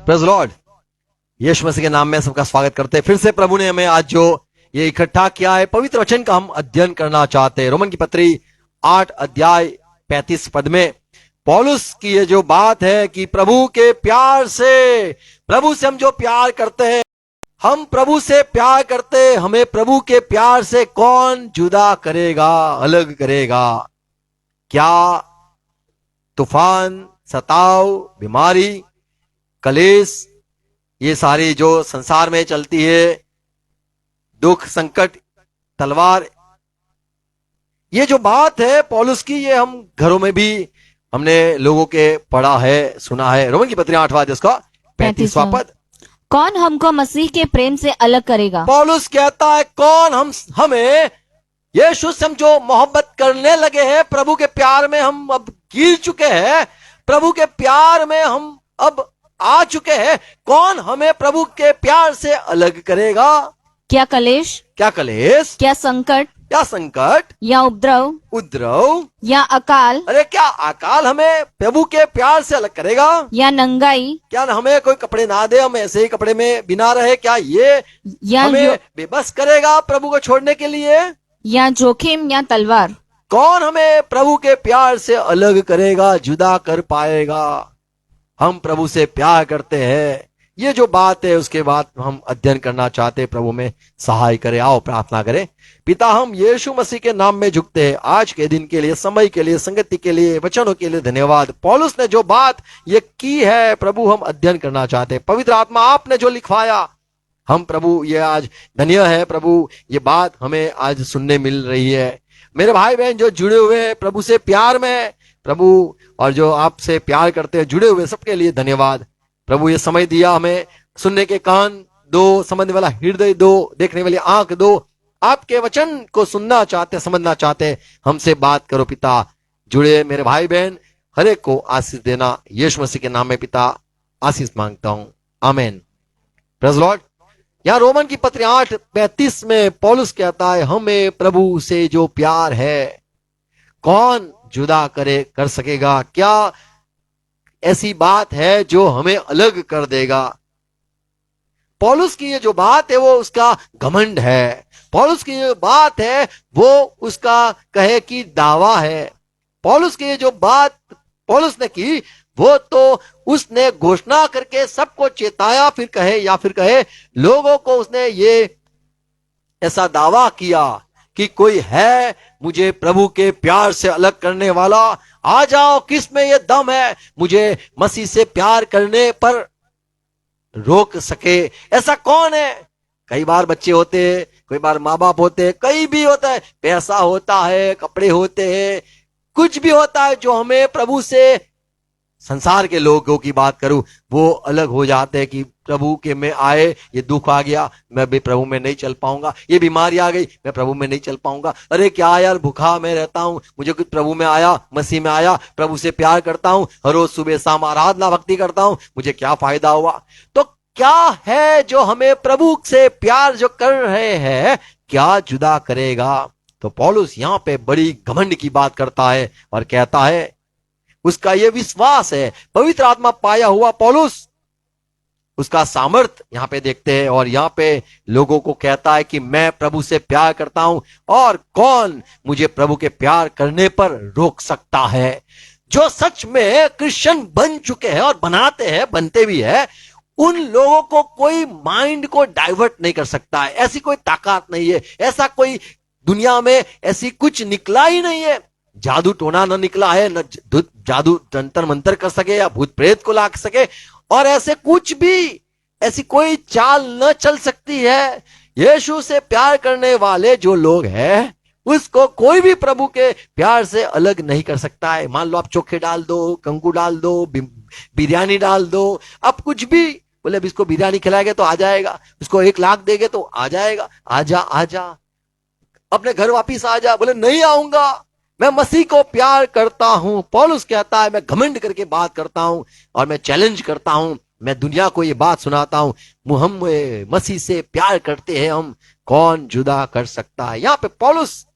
Praise Lord. यीशु मसीह के नाम में सबका स्वागत करते हैं। फिर से प्रभु ने हमें आज जो ये इकट्ठा किया है, पवित्र वचन का हम अध्ययन करना चाहते हैं। रोमन की पत्री 8 अध्याय 35 पद में पौलुस की ये जो बात है कि प्रभु के प्यार से, प्रभु से हम जो प्यार करते हैं, हम प्रभु से प्यार करते, हमें प्रभु के प्यार से कौन जुदा करेगा, अलग करेगा? क्या तूफान, सताव, बीमारी, कलेश, ये सारी जो संसार में चलती है, दुख, संकट, तलवार, ये जो बात है पौलुस की, ये हम घरों में भी हमने लोगों के पढ़ा है, सुना है। रोमन की पत्री 8वां अध्याय का 35वां पद, कौन हमको मसीह के प्रेम से अलग करेगा? पौलुस कहता है कौन हमें, यीशु से हम जो मोहब्बत करने लगे हैं, प्रभु के प्यार में हम अब गिर चुके हैं, प्रभु के प्यार में हम अब आ चुके हैं, कौन हमें प्रभु के प्यार से अलग करेगा? क्या कलेश, क्या कलेश, क्या संकट, क्या संकट, या उपद्रव, उद्रव, या अकाल, अरे क्या अकाल हमें प्रभु के प्यार से अलग करेगा? या नंगाई, क्या हमें कोई कपड़े ना दे, हम ऐसे ही कपड़े में बिना रहे, क्या ये या हमें बेबस करेगा प्रभु को छोड़ने के लिए? या जोखिम, या तलवार? कौन हमें प्रभु के प्यार से अलग करेगा, जुदा कर पाएगा? हम प्रभु से प्यार करते हैं। ये जो बात है उसके बाद हम अध्ययन करना चाहते हैं। प्रभु में सहाय करे। आओ प्रार्थना करें। पिता, हम यीशु मसीह के नाम में झुकते हैं। आज के दिन के लिए, समय के लिए, संगति के लिए, वचनों के लिए धन्यवाद। पौलुस ने जो बात ये की है प्रभु, हम अध्ययन करना चाहते हैं। पवित्र आत्मा आपने जो लिखवाया, हम प्रभु ये आज धन्य है प्रभु, ये बात हमें आज सुनने मिल रही है। मेरे भाई बहन जो जुड़े हुए हैं प्रभु से प्यार में प्रभु, और जो आपसे प्यार करते हैं, जुड़े हुए सबके लिए धन्यवाद प्रभु। ये समय दिया हमें, सुनने के कान दो, समझने वाला हृदय दो, देखने वाली आंख दो। आपके वचन को सुनना चाहते, समझना चाहते, हमसे बात करो पिता। जुड़े मेरे भाई बहन हर एक को आशीष देना, यीशु मसीह के नाम में पिता आशीष मांगता हूं, आमीन। Praise Lord. यहाँ रोमन की पत्री 8:35 में पौलुस कहता है, हमें प्रभु से जो प्यार है कौन जुदा कर सकेगा? क्या ऐसी बात है जो हमें अलग कर देगा? पौलुस की ये जो बात है वो उसका घमंड है। पौलुस की ये बात है वो उसका कहे कि दावा है। पौलुस की ये जो बात पौलुस ने की वो तो उसने घोषणा करके सबको चेताया, फिर कहे लोगों को उसने ये ऐसा दावा किया कि कोई है मुझे प्रभु के प्यार से अलग करने वाला, आ जाओ, किस में ये दम है मुझे मसीह से प्यार करने पर रोक सके? ऐसा कौन है? कई बार बच्चे होते हैं, कई बार माँ बाप होते हैं, कई भी होता है, पैसा होता है, कपड़े होते हैं, कुछ भी होता है जो हमें प्रभु से, संसार के लोगों की बात करूं, वो अलग हो जाते हैं कि प्रभु के में आए, ये दुख आ गया, मैं भी प्रभु में नहीं चल पाऊंगा, ये बीमारी आ गई, मैं प्रभु में नहीं चल पाऊंगा, अरे क्या यार भूखा मैं रहता हूं, मुझे कुछ प्रभु में आया, मसीह में आया, प्रभु से प्यार करता हूं, हर रोज सुबह शाम आराधना भक्ति करता हूं, मुझे क्या फायदा हुआ? तो क्या है जो हमें प्रभु से प्यार जो कर रहे हैं, क्या जुदा करेगा? तो पौलुस यहाँ पे बड़ी घमंड की बात करता है और कहता है, उसका यह विश्वास है, पवित्र आत्मा पाया हुआ पौलुस, उसका सामर्थ यहां पे देखते हैं, और यहां पे लोगों को कहता है कि मैं प्रभु से प्यार करता हूं और कौन मुझे प्रभु के प्यार करने पर रोक सकता है? जो सच में क्रिश्चियन बन चुके हैं और बनाते हैं, बनते भी है, उन लोगों को कोई माइंड को डाइवर्ट नहीं कर सकता है। ऐसी कोई ताकत नहीं है, ऐसा कोई दुनिया में ऐसी कुछ निकला ही नहीं है। जादू टोना न निकला है, न जादू जंतर मंतर कर सके या भूत प्रेत को ला सके, और ऐसे कुछ भी, ऐसी कोई चाल न चल सकती है। यीशु से प्यार करने वाले जो लोग हैं, उसको कोई भी प्रभु के प्यार से अलग नहीं कर सकता है। मान लो आप चोखे डाल दो, कंकु डाल दो, बिरयानी डाल दो, आप कुछ भी बोले, अब इसको बिरयानी खिलाएंगे तो आ जाएगा, उसको 1 लाख देंगे तो आ जाएगा, आजा अपने घर वापिस आ जा, बोले नहीं आऊंगा, मैं मसीह को प्यार करता हूं। पौलुस कहता है, मैं घमंड करके बात करता हूं और मैं चैलेंज करता हूं, मैं दुनिया को ये बात सुनाता हूं, हम मसीह से प्यार करते हैं, हम कौन जुदा कर सकता है? यहां पे पौलुस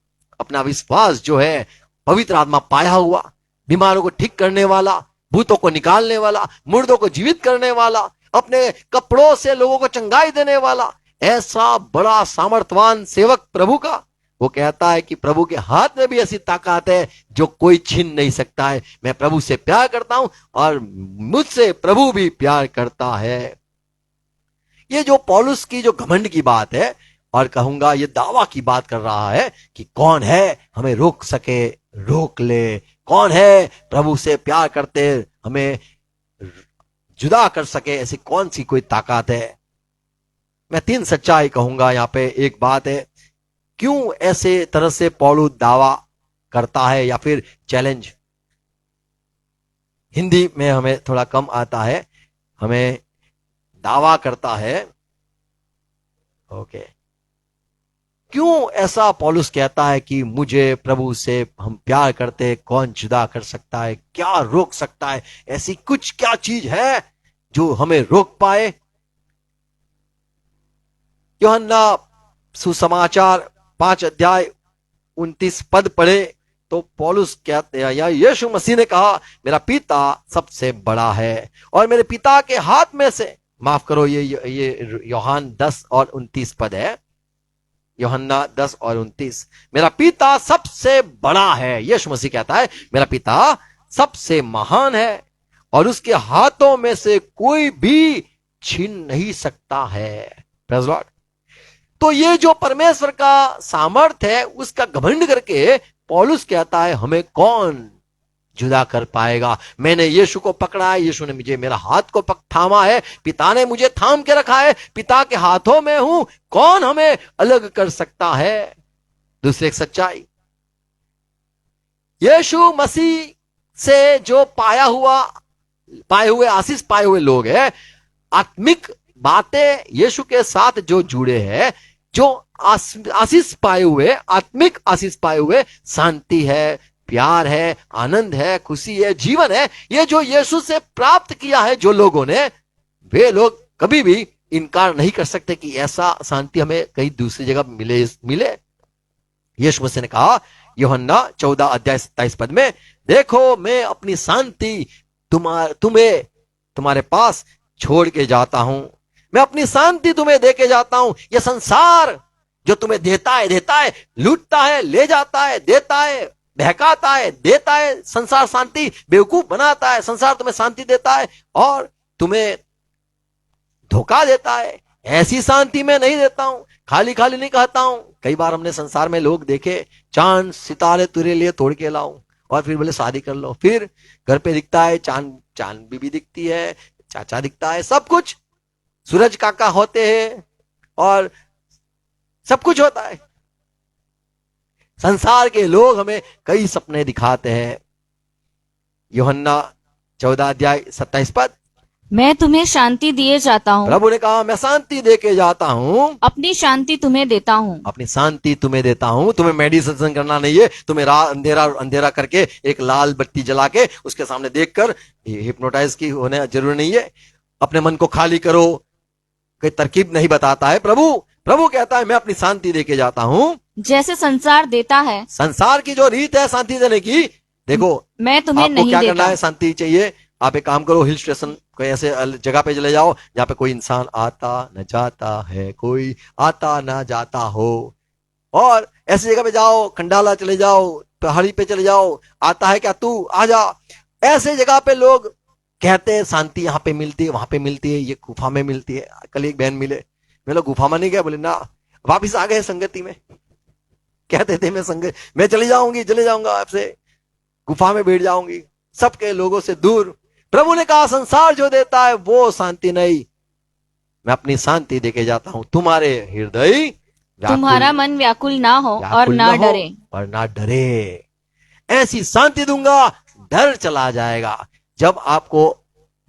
अपना विश्वास जो है, पवित्र आत्मा पाया हुआ, बीमारों को ठीक करने वाला, भूतों को निकालने वाला, मुर्दों को जीवित करने वाला, अपने कपड़ों से लोगों को चंगाई देने वाला, ऐसा बड़ा सामर्थवान सेवक प्रभु का, वो कहता है कि प्रभु के हाथ में भी ऐसी ताकत है जो कोई छीन नहीं सकता है। मैं प्रभु से प्यार करता हूं और मुझसे प्रभु भी प्यार करता है। ये जो पौलुस की जो घमंड की बात है, और कहूंगा ये दावा की बात कर रहा है कि कौन है हमें रोक सके, रोक ले, कौन है प्रभु से प्यार करते हमें जुदा कर सके, ऐसी कौन सी कोई ताकत है। मैं 3 सच्चाई कहूंगा यहां पे। एक बात है, क्यों ऐसे तरह से पौलुस दावा करता है या फिर चैलेंज। हिंदी में हमें थोड़ा कम आता है, हमें दावा करता है। ओके, क्यों ऐसा पौलुस कहता है कि मुझे प्रभु से हम प्यार करते, कौन जुदा कर सकता है, क्या रोक सकता है, ऐसी कुछ क्या चीज है जो हमें रोक पाए। यूहन्ना सुसमाचार 5 अध्याय 29 पद पढ़े तो पौलुस कहते हैं, या यीशु मसीह ने कहा, मेरा पिता सबसे बड़ा है और मेरे पिता के हाथ में से, माफ करो ये यूहन्ना 10 और 29 पद है, यूहन्ना 10 और 29। मेरा पिता सबसे बड़ा है। यीशु मसीह कहता है मेरा पिता सबसे महान है और उसके हाथों में से कोई भी छीन नहीं सकता है। Praise Lord. तो ये जो परमेश्वर का सामर्थ्य है उसका घमंड करके पौलुस कहता है हमें कौन जुदा कर पाएगा। मैंने यीशु को पकड़ा है, यीशु ने मुझे मेरा हाथ को थामा है, पिता ने मुझे थाम के रखा है, पिता के हाथों में हूं, कौन हमें अलग कर सकता है। दूसरी एक सच्चाई, यीशु मसीह से जो पाए हुए आशीष पाए हुए लोग हैं, आत्मिक बातें यीशु के साथ जो जुड़े हैं, जो आशीष पाए हुए, आत्मिक आशीष पाए हुए, शांति है, प्यार है, आनंद है, खुशी है, जीवन है, ये जो यीशु से प्राप्त किया है जो लोगों ने, वे लोग कभी भी इनकार नहीं कर सकते कि ऐसा शांति हमें कहीं दूसरी जगह मिले। यीशु मसीह ने कहा यूहन्ना 14 अध्याय 27 पद में, देखो मैं अपनी शांति तुम्हारे पास छोड़ के जाता हूं, मैं अपनी शांति तुम्हें दे के जाता हूं। यह संसार जो तुम्हें देता है, लूटता है, ले जाता है, देता है, बहकाता है, देता है, संसार शांति बेवकूफ बनाता है, संसार तुम्हें शांति देता है और तुम्हें धोखा देता है। ऐसी शांति मैं नहीं देता हूं, खाली खाली नहीं कहता हूं। कई बार हमने संसार में लोग देखे, चांद सितारे तेरे लिए तोड़ के लाऊं, और फिर बोले शादी कर लो, फिर घर पे दिखता है चांद बीबी दिखती है, चाचा दिखता है, सब कुछ सूरज काका होते हैं और सब कुछ होता है। संसार के लोग हमें कई सपने दिखाते हैं। यूहन्ना 14 अध्याय 27 पद, मैं तुम्हें शांति दिए जाता हूँ, प्रभु ने कहा मैं शांति दे के जाता हूँ, अपनी शांति तुम्हें देता हूँ। अपनी शांति तुम्हें देता हूँ। तुम्हें मेडिटेशन करना नहीं है, तुम्हें अंधेरा करके एक लाल बत्ती जला के उसके सामने देखकर हिप्नोटाइज की होने जरूरी नहीं है। अपने मन को खाली करो, कोई तरकीब नहीं बताता है प्रभु कहता है मैं अपनी शांति दे के जाता हूँ, जैसे संसार देता है। संसार की जो रीत है शांति देने की, देखो मैं तुम्हें आपको नहीं क्या देता। करना है, शांति चाहिए, आप एक काम करो, हिल स्टेशन कोई ऐसे जगह पे चले जाओ जहाँ पे कोई इंसान आता न जाता है, कोई आता न जाता हो, और ऐसी जगह पे जाओ, खंडाला चले जाओ, पहाड़ी पे चले जाओ, आता है क्या तू आ जा। ऐसे जगह पे लोग कहते हैं शांति यहाँ पे मिलती है, वहां पे मिलती है, ये गुफा में मिलती है। कल एक बहन मिले, मैं लोग गुफा में नहीं गया, बोले ना, वापिस आ गए संगति में। कहते थे मैं चले जाऊंगा आपसे, गुफा में बैठ जाऊंगी, सबके लोगों से दूर। प्रभु ने कहा संसार जो देता है वो शांति नहीं, मैं अपनी शांति देके जाता हूं। तुम्हारे हृदय तुम्हारा मन व्याकुल ना हो और ना डरे, ऐसी शांति दूंगा, डर चला जाएगा। जब आपको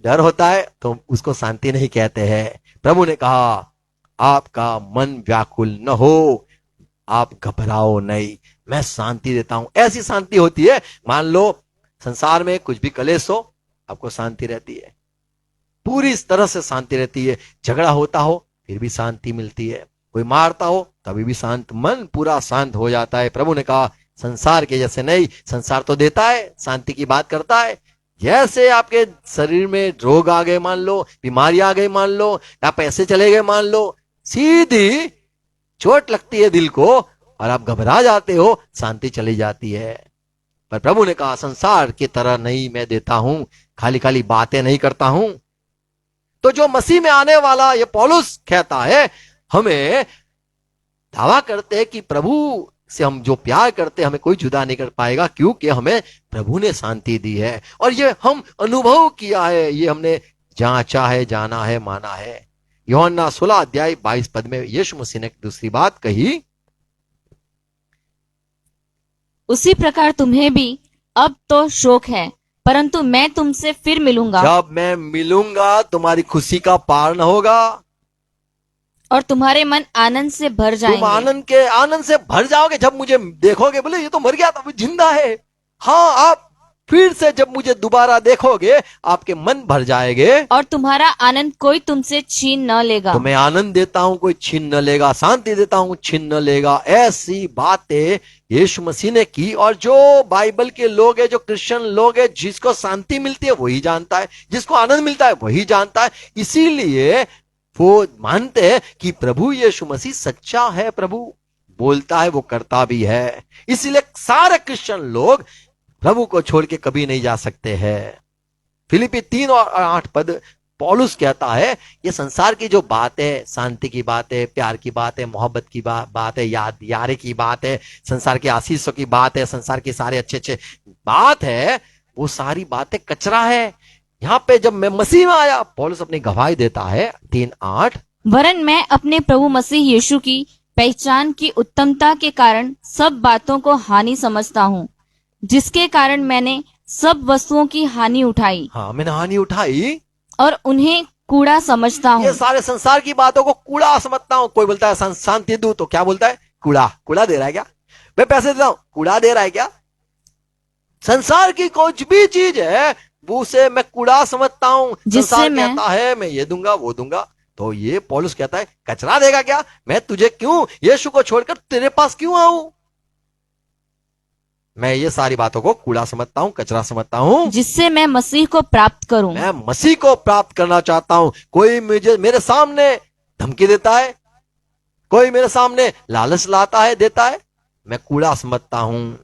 डर होता है तो उसको शांति नहीं कहते हैं। प्रभु ने कहा आपका मन व्याकुल न हो, आप घबराओ नहीं, मैं शांति देता हूं। ऐसी शांति होती है, मान लो संसार में कुछ भी कलेश हो, आपको शांति रहती है, पूरी तरह से शांति रहती है। झगड़ा होता हो फिर भी शांति मिलती है, कोई मारता हो तभी भी शांत, मन पूरा शांत हो जाता है। प्रभु ने कहा संसार के जैसे नहीं, संसार तो देता है, शांति की बात करता है, जैसे आपके शरीर में रोग आ गए मान लो, बीमारी आ गई मान लो, या पैसे चले गए मान लो, सीधी चोट लगती है दिल को और आप घबरा जाते हो, शांति चली जाती है। पर प्रभु ने कहा संसार की तरह नहीं मैं देता हूं, खाली खाली बातें नहीं करता हूं। तो जो मसीह में आने वाला, ये पौलुस कहता है, हमें दावा करते हैं कि प्रभु से हम जो प्यार करते हैं हमें कोई जुदा नहीं कर पाएगा, क्योंकि हमें प्रभु ने शांति दी है और ये हम अनुभव किया है, ये हमने जांचा है, जाना है, माना है। यूहन्ना 16 अध्याय 22 पद में यीशु मसीह ने दूसरी बात कही, उसी प्रकार तुम्हें भी अब तो शोक है, परंतु मैं तुमसे फिर मिलूंगा जब मैं मिलूंगा तुम्हारी खुशी का पार न होगा और तुम्हारे मन आनंद से भर तुम जाएंगे। आनंद से भर जाओगे जब मुझे देखोगे। बोले ये तो मर गया था, वो जिंदा है। हाँ, आप फिर से जब मुझे दोबारा देखोगे आपके मन भर जाएंगे और तुम्हारा आनंद कोई तुमसे छीन न लेगा। तो मैं आनंद देता हूं, कोई छीन न लेगा, शांति देता हूं, छीन न लेगा। ऐसी बातें यीशु मसीह ने की। और जो बाइबल के लोग हैं, जो क्रिश्चियन लोग हैं, जिसको शांति मिलती है वही जानता है, जिसको आनंद मिलता है वही जानता है। इसीलिए वो मानते हैं कि प्रभु यीशु मसीह सच्चा है, प्रभु बोलता है वो करता भी है। इसीलिए सारे क्रिश्चियन लोग प्रभु को छोड़ के कभी नहीं जा सकते हैं। फिलिपी 3 और 8 पद पौलुस कहता है, ये संसार की जो बात है, शांति की बात है, प्यार की बात है, मोहब्बत की बात है, यारी की बात है, संसार के आशीषों की बात है, संसार की सारे अच्छे अच्छे बात है, वो सारी बातें कचरा है। यहाँ पे जब मैं मसीह में आया, पौलुस अपनी गवाही देता है 3:8, वरन मैं अपने प्रभु मसीह यीशु की पहचान की उत्तमता के कारण सब बातों को हानि समझता हूँ, जिसके कारण मैंने सब वस्तुओं की हानि उठाई हाँ मैंने हानि उठाई और उन्हें कूड़ा समझता ये हूँ। सारे संसार की बातों को कूड़ा समझता हूं। कोई बोलता है शांति दू, तो क्या बोलता है? कूड़ा। कूड़ा दे रहा है क्या? मैं पैसे देता हूं, कूड़ा दे रहा है क्या? संसार की कुछ भी चीज है वो उसे मैं कूड़ा समझता हूं। जिससे संसार मैं- कहता है मैं ये दूंगा वो दूंगा, तो ये पौलुस कहता है कचरा देगा क्या? मैं तुझे क्यों, यीशु को छोड़कर तेरे पास क्यों आऊं? मैं ये सारी बातों को कूड़ा समझता हूं, कचरा समझता हूं, जिससे मैं मसीह को प्राप्त करूं। मैं मसीह को प्राप्त करना चाहता हूं। कोई मुझे मेरे सामने धमकी देता है, कोई मेरे सामने लालच लाता है, देता है, मैं कूड़ा समझता हूं।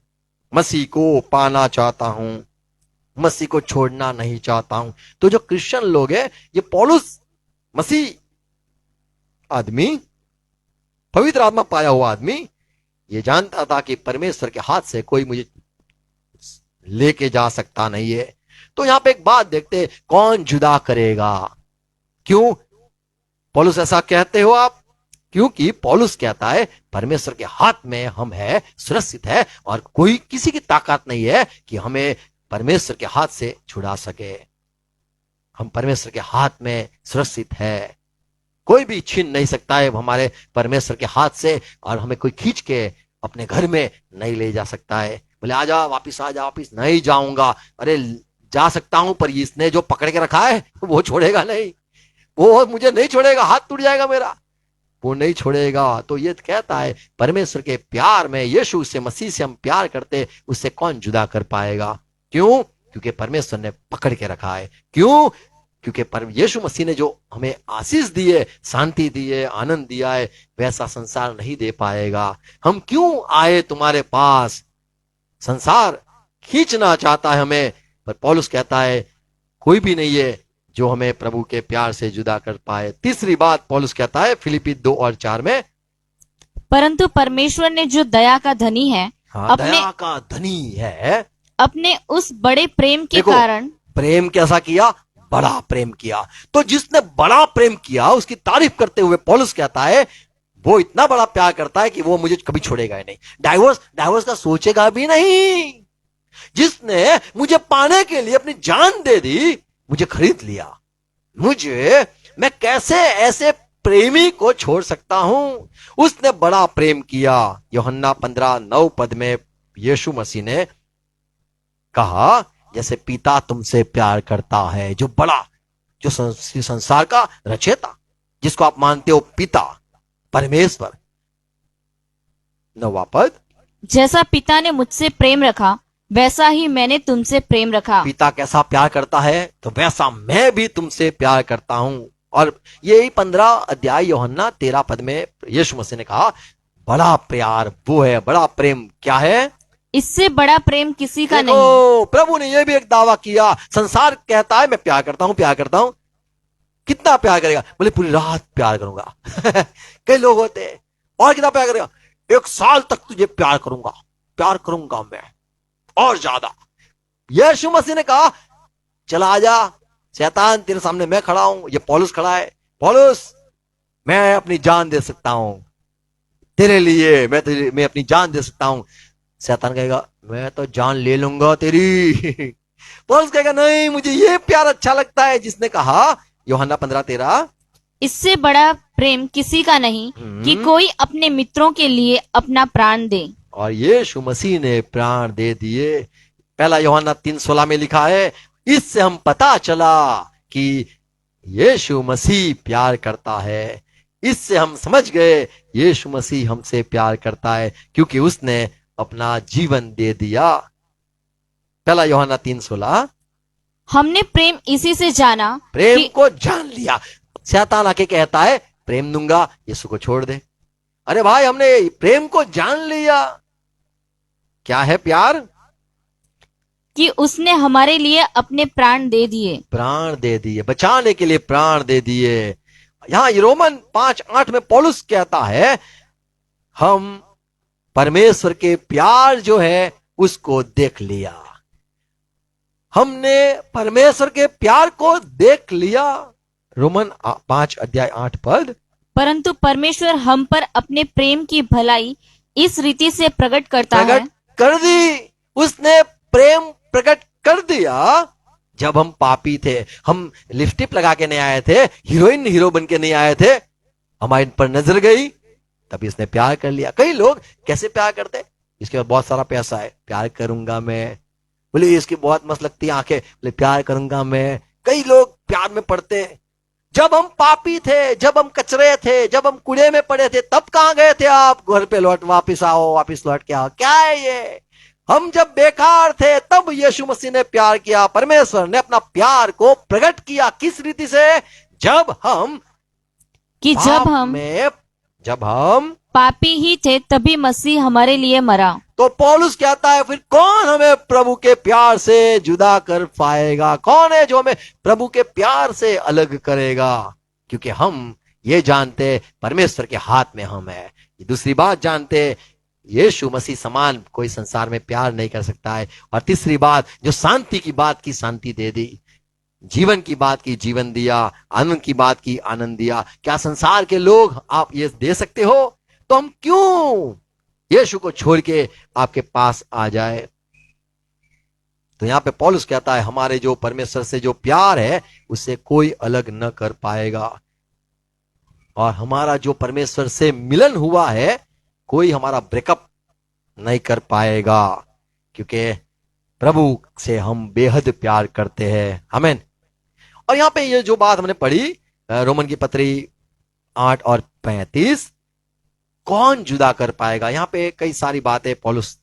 मसीह को पाना चाहता हूं, मसीह को छोड़ना नहीं चाहता हूं। तो जो क्रिश्चियन लोग हैं, ये पौलुस मसीह आदमी, पवित्र आत्मा पाया हुआ आदमी, ये जानता था कि परमेश्वर के हाथ से कोई मुझे लेके जा सकता नहीं है। तो यहां पे एक बात देखते हैं, कौन जुदा करेगा? क्यों पौलुस ऐसा कहते हो आप? क्योंकि पौलुस कहता है परमेश्वर के हाथ में हम है, सुरक्षित है, और कोई किसी की ताकत नहीं है कि हमें परमेश्वर के हाथ से छुड़ा सके। हम परमेश्वर के हाथ में सुरक्षित है, कोई भी छीन नहीं सकता है हमारे परमेश्वर के हाथ से, और हमें कोई खींच के अपने घर में नहीं ले जा सकता है। बोले आ जा वापिस, आ जा वापिस, नहीं जाऊंगा। अरे जा सकता हूं, पर इसने जो पकड़ के रखा है वो छोड़ेगा नहीं, वो मुझे नहीं छोड़ेगा, हाथ टूट जाएगा मेरा, वो नहीं छोड़ेगा। तो ये कहता है परमेश्वर के प्यार में, यीशु से, मसीह से हम प्यार करते, उससे कौन जुदा कर पाएगा? क्यों? क्योंकि परमेश्वर ने पकड़ के रखा है। क्यों? क्योंकि यीशु मसीह ने जो हमें आशीष दी है, शांति दी है, आनंद दिया है, वैसा संसार नहीं दे पाएगा। हम क्यों आए तुम्हारे पास? संसार खींचना चाहता है हमें, पर पौलुस कहता है कोई भी नहीं है जो हमें प्रभु के प्यार से जुदा कर पाए। तीसरी बात पौलुस कहता है फिलिप्पी 2 और 4 में, परंतु परमेश्वर ने जो दया का धनी है, दया का धनी है, अपने उस बड़े प्रेम के देखो, कारण, प्रेम कैसा किया? बड़ा प्रेम किया। तो जिसने बड़ा प्रेम किया उसकी तारीफ करते हुए पौलुस कहता है वो इतना बड़ा प्यार करता है कि वो मुझे कभी छोड़ेगा ही नहीं, डाइवोर्स का सोचेगा भी नहीं। जिसने मुझे पाने के लिए अपनी जान दे दी, मुझे खरीद लिया, मैं कैसे ऐसे प्रेमी को छोड़ सकता हूं? उसने बड़ा प्रेम किया। यूहन्ना 15:9 पद में यीशु मसीह ने कहा जैसे पिता तुमसे प्यार करता है, जो बड़ा, जो संसार का रचयिता, जिसको आप मानते हो पिता, परमेश्वर। 9वां पद, जैसा पिता ने मुझसे प्रेम रखा, वैसा ही मैंने तुमसे प्रेम रखा। पिता कैसा प्यार करता है तो वैसा मैं भी तुमसे प्यार करता हूं। और यही 15 अध्याय यूहन्ना 13 पद में यीशु मसीह ने कहा बड़ा प्यार वो है, बड़ा प्रेम क्या है। इससे बड़ा प्रेम किसी का नहीं। देखो प्रभु ने यह भी एक दावा किया, संसार कहता है मैं प्यार करता हूं प्यार करता हूं, कितना प्यार करेगा, बोले पूरी रात प्यार करूंगा कई लोग होते हैं, और कितना प्यार करेगा, 1 साल तक तुझे प्यार करूंगा मैं और ज्यादा। यीशु मसीह ने कहा चला जा शैतान, तेरे सामने मैं खड़ा हूं, ये पौलुस खड़ा है, पौलुस मैं अपनी जान दे सकता हूं तेरे लिए, मैं अपनी जान दे सकता हूं। शैतान कहेगा मैं तो जान ले लूंगा तेरी पौलुस कहेगा नहीं, मुझे ये प्यार अच्छा लगता है जिसने कहा यूहन्ना 15:13 इससे बड़ा प्रेम किसी का नहीं कि कोई अपने मित्रों के लिए अपना प्राण दे। और यीशु मसीह ने प्राण दे दिए। पहला यूहन्ना 3:16 में लिखा है इससे हम पता चला कि यीशु मसीह प्यार करता है, इससे हम समझ गए यीशु मसीह हमसे प्यार करता है क्योंकि उसने अपना जीवन दे दिया। पहला यूहन्ना 3:16 हमने प्रेम इसी से जाना प्रेम कि को जान लिया। शैतान आके कहता है प्रेम दूंगा, यीशु को छोड़ दे। अरे भाई हमने प्रेम को जान लिया। क्या है प्यार? कि उसने हमारे लिए अपने प्राण दे दिए। प्राण दे दिए, बचाने के लिए प्राण दे दिए। यहां रोमन 5:8 में पौलुस कहता है हम परमेश्वर के प्यार जो है उसको देख लिया, हमने परमेश्वर के प्यार को देख लिया। रोमन 5:8 परंतु परमेश्वर हम पर अपने प्रेम की भलाई इस रीति से प्रकट करता है। प्रकट कर दी, उसने प्रेम प्रकट कर दिया। जब हम पापी थे, हम लिपस्टिक लगा के नहीं आए थे, हीरोइन हीरो बन के नहीं आए थे, हमारे पर नजर गई तभी इसने प्यार कर लिया। कई लोग कैसे प्यार करते, इसके बाद बहुत सारा पैसा है प्यार करूंगा मैं, बोले इसकी बहुत मस्त लगती है आंखें, बोले प्यार करूंगा मैं। कई लोग प्यार में पड़ते हैं। जब हम पापी थे, जब हम कचरे थे, जब हम कूड़े में पड़े थे, तब कहां गए थे आप? घर पे वापिस आओ, वापिस लौट के आओ। क्या है ये? हम जब बेकार थे तब यीशु मसीह ने प्यार किया। परमेश्वर ने अपना प्यार को प्रकट किया किस रीति से? जब हम कि जब हम पापी ही थे तभी मसीह हमारे लिए मरा। तो पौलुस कहता है फिर कौन हमें प्रभु के प्यार से जुदा कर पाएगा? कौन है जो हमें प्रभु के प्यार से अलग करेगा? क्योंकि हम ये जानते परमेश्वर के हाथ में हम है। दूसरी बात जानते यीशु मसीह समान कोई संसार में प्यार नहीं कर सकता है। और तीसरी बात, जो शांति की बात की शांति दे दी, जीवन की बात की जीवन दिया, आनंद की बात की आनंद दिया। क्या संसार के लोग आप ये दे सकते हो? तो हम क्यों यीशु को छोड़ के आपके पास आ जाए? तो यहां पे पौलुस कहता है हमारे जो परमेश्वर से जो प्यार है उससे कोई अलग न कर पाएगा। और हमारा जो परमेश्वर से मिलन हुआ है कोई हमारा ब्रेकअप नहीं कर पाएगा, क्योंकि प्रभु से हम बेहद प्यार करते हैं। आमीन। और यहां पे ये जो बात हमने पढ़ी रोमन की पत्री 8 और 35, कौन जुदा कर पाएगा? यहां पे कई सारी बातें पौलुस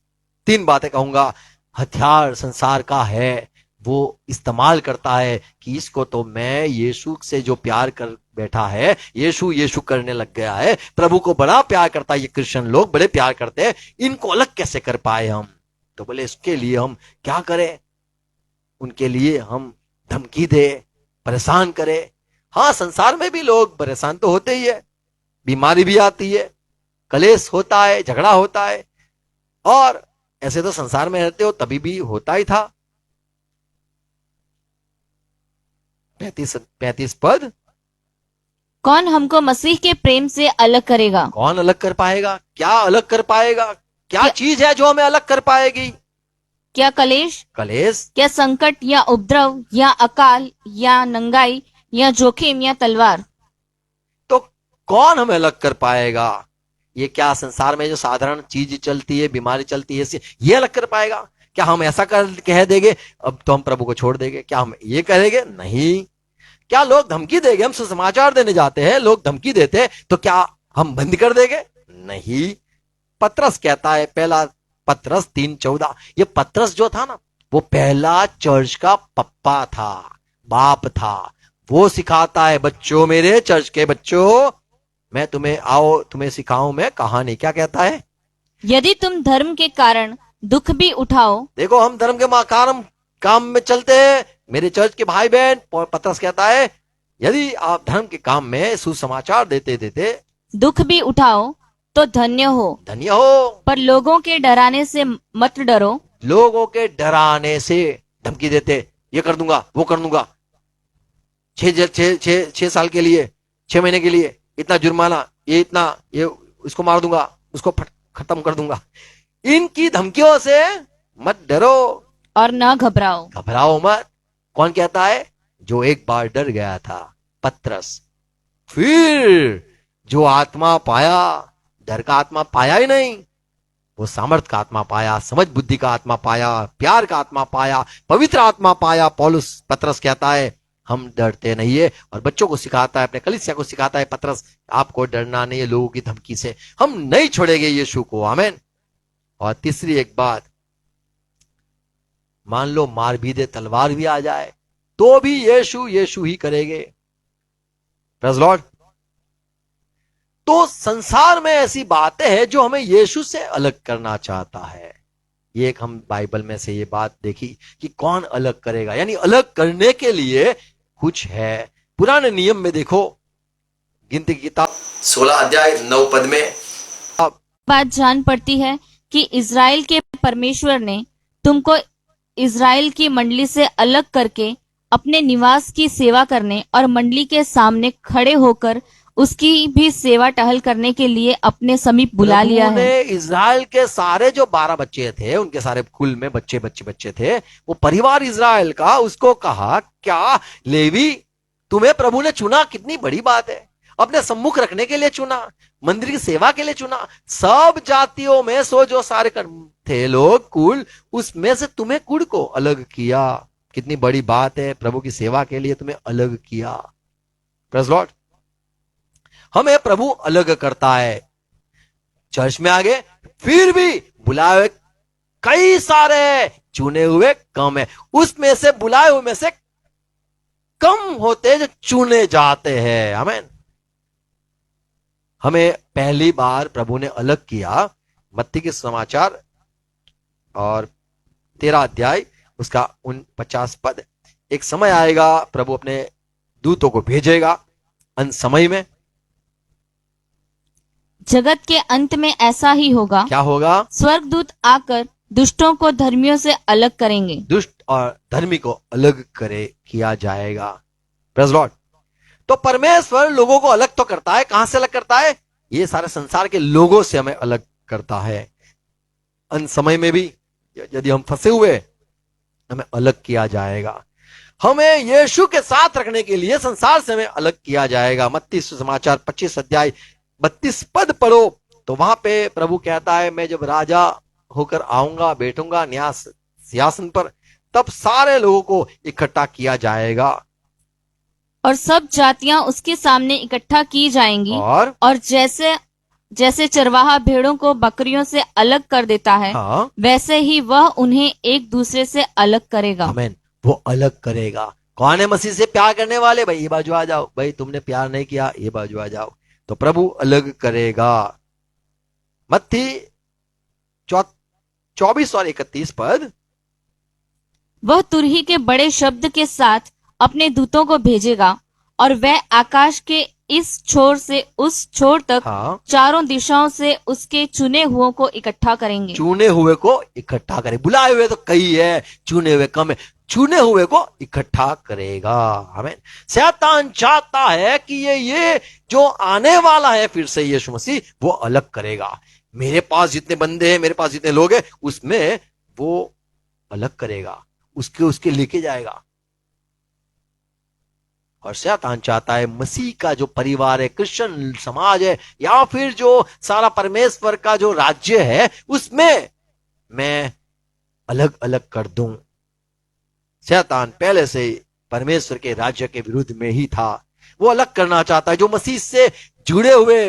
3 बातें कहूंगा। हथियार संसार का है, वो इस्तेमाल करता है कि इसको तो मैं यीशु से जो प्यार कर बैठा है, यीशु यीशु करने लग गया है, प्रभु को बड़ा प्यार करता है, ये क्रिश्चियन लोग बड़े प्यार करते हैं, इनको अलग कैसे कर पाए हम? तो बोले इसके लिए हम क्या करें? उनके लिए हम धमकी दे, परेशान करें। हाँ, संसार में भी लोग परेशान तो होते ही है, बीमारी भी आती है, कलेश होता है, झगड़ा होता है, और ऐसे तो संसार में रहते हो तभी भी होता ही था। 35 पद, कौन हमको मसीह के प्रेम से अलग करेगा? कौन अलग कर पाएगा? क्या अलग कर पाएगा? क्या चीज है जो हमें अलग कर पाएगी? क्या कलेश, क्या संकट या उपद्रव या अकाल या नंगाई या जोखिम या तलवार? तो कौन हमें अलग कर पाएगा? ये क्या संसार में जो साधारण चीज चलती है, बीमारी चलती है, ये अलग कर पाएगा? क्या हम ऐसा कह देंगे अब तो हम प्रभु को छोड़ देंगे? क्या हम ये कहेंगे? नहीं। क्या लोग धमकी देंगे? हम सुसमाचार देने जाते हैं, लोग धमकी देते हैं, तो क्या हम बंद कर देंगे? नहीं। पतरस कहता है, पहला पतरस 3:14। ये पतरस जो था ना, वो पहला चर्च का पप्पा था, बाप था। वो सिखाता है, बच्चों, मेरे चर्च के बच्चों, मैं तुम्हें आओ तुम्हें सिखाऊं मैं कहानी। क्या कहता है? यदि तुम धर्म के कारण दुख भी उठाओ, देखो, हम धर्म के काम में चलते हैं, मेरे चर्च के भाई बहन। पतरस कहता है, यदि आप धर्म के काम में सुसमाचार देते देते दुख भी उठाओ तो धन्य हो, धन्य हो। पर लोगों के डराने से मत डरो। लोगों के डराने से धमकी देते, ये कर दूंगा, वो कर दूंगा, 6 साल के लिए, 6 महीने के लिए इतना जुर्माना, ये इतना, ये इसको मार दूंगा, उसको खत्म कर दूंगा। इनकी धमकियों से मत डरो और न घबराओ। घबराओ मत। कौन कहता है? जो एक बार डर गया था, पतरस, फिर जो आत्मा पाया, डर का आत्मा पाया ही नहीं, वो सामर्थ का आत्मा पाया, समझ बुद्धि का आत्मा पाया, प्यार का आत्मा पाया, पवित्र आत्मा पाया। पतरस कहता है, हम डरते नहीं है, और बच्चों को सिखाता है, अपने कलीसिया को सिखाता है, पतरस आपको डरना नहीं है लोगों की धमकी से, हम नहीं छोड़ेंगे यीशु को। आमीन। और तीसरी एक बात, मान लो मार भी दे, तलवार भी आ जाए, तो भी यीशु यीशु ही करेंगे। Praise Lord. तो संसार में ऐसी बातें हैं जो हमें यीशु से अलग करना चाहता है। ये एक हम बाइबल में से ये बात देखी कि कौन अलग करेगा, यानी अलग करने के लिए कुछ है। पुराने नियम में देखो, गिनती की किताब 16 अध्याय 9 पद में बात जान पड़ती है कि इज़राइल के परमेश्वर ने तुमको इज़राइल की मंडली से अलग करके अपने निवास की सेवा करने और मंडली के सामने खड़े होकर उसकी भी सेवा टहल करने के लिए अपने समीप बुला लिया है। इज़राइल के सारे जो 12 बच्चे थे, उनके सारे कुल में बच्चे थे, वो परिवार इज़राइल का, उसको कहा, क्या लेवी तुम्हें प्रभु ने चुना? कितनी बड़ी बात है। अपने सम्मुख रखने के लिए चुना, मंदिर की सेवा के लिए चुना, सब जातियों में सो जो सारे थे लोग, कुल, उसमें से तुम्हें कुल को अलग किया। कितनी बड़ी बात है, प्रभु की सेवा के लिए तुम्हें अलग किया। Praise Lord. हमें प्रभु अलग करता है। चर्च में आगे फिर भी बुलाए हुए कई सारे, चुने हुए कम है। उसमें से बुलाए हुए में से कम होते जो चुने जाते हैं। आमीन। हमें पहली बार प्रभु ने अलग किया, मत्ती के समाचार और 13 अध्याय उसका 49 पद। एक समय आएगा, प्रभु अपने दूतों को भेजेगा अंत समय में। जगत के अंत में ऐसा ही होगा। क्या होगा? स्वर्गदूत आकर दुष्टों को धर्मियों से अलग करेंगे। दुष्ट और धर्मी को अलग किया जाएगा। Praise Lord. तो परमेश्वर लोगों को अलग तो करता है। कहां से अलग करता है? ये सारे संसार के लोगों से हमें अलग करता है। अंत समय में भी यदि हम फंसे हुए, हमें अलग किया जाएगा। हमें यीशु के साथ रखने के लिए संसार से हमें अलग किया जाएगा। मत्ती सुसमाचार 25 अध्याय 32 पद पढ़ो, तो वहां पे प्रभु कहता है, मैं जब राजा होकर आऊंगा, बैठूंगा न्याय सिंहासन पर, तब सारे लोगों को इकट्ठा किया जाएगा और सब जातियां उसके सामने इकट्ठा की जाएंगी। और जैसे जैसे चरवाहा भेड़ों को बकरियों से अलग कर देता है, हाँ, वैसे ही वह उन्हें एक दूसरे से अलग करेगा। आमीन। वो अलग करेगा। कौन है मसीह से प्यार करने वाले? भाई ये बाजू आ जाओ, भाई तुमने प्यार नहीं किया, ये बाजू आ जाओ। तो प्रभु अलग करेगा। मत्ती 24 और 31 पद। वह तुरही के बड़े शब्द के साथ अपने दूतों को भेजेगा, और वह आकाश के इस छोर से उस छोर तक, हाँ, चारों दिशाओं से उसके चुने हुओं को इकट्ठा करेंगे। चुने हुए को इकट्ठा करे। बुलाए हुए तो कई है, चुने हुए कम है। चुने हुए को इकट्ठा करेगा। आमीन। शैतान चाहता है कि ये जो आने वाला है फिर से यीशु मसीह, वो अलग करेगा। मेरे पास जितने बंदे हैं, मेरे पास जितने लोग हैं, उसमें वो अलग करेगा, उसके लेके जाएगा। और शैतान चाहता है मसीह का जो परिवार है, क्रिश्चियन समाज है, या फिर जो सारा परमेश्वर का जो राज्य है, उसमें मैं अलग अलग कर दूं। शैतान पहले से परमेश्वर के राज्य के विरुद्ध में ही था। वो अलग करना चाहता है। जो मसीह से जुड़े हुए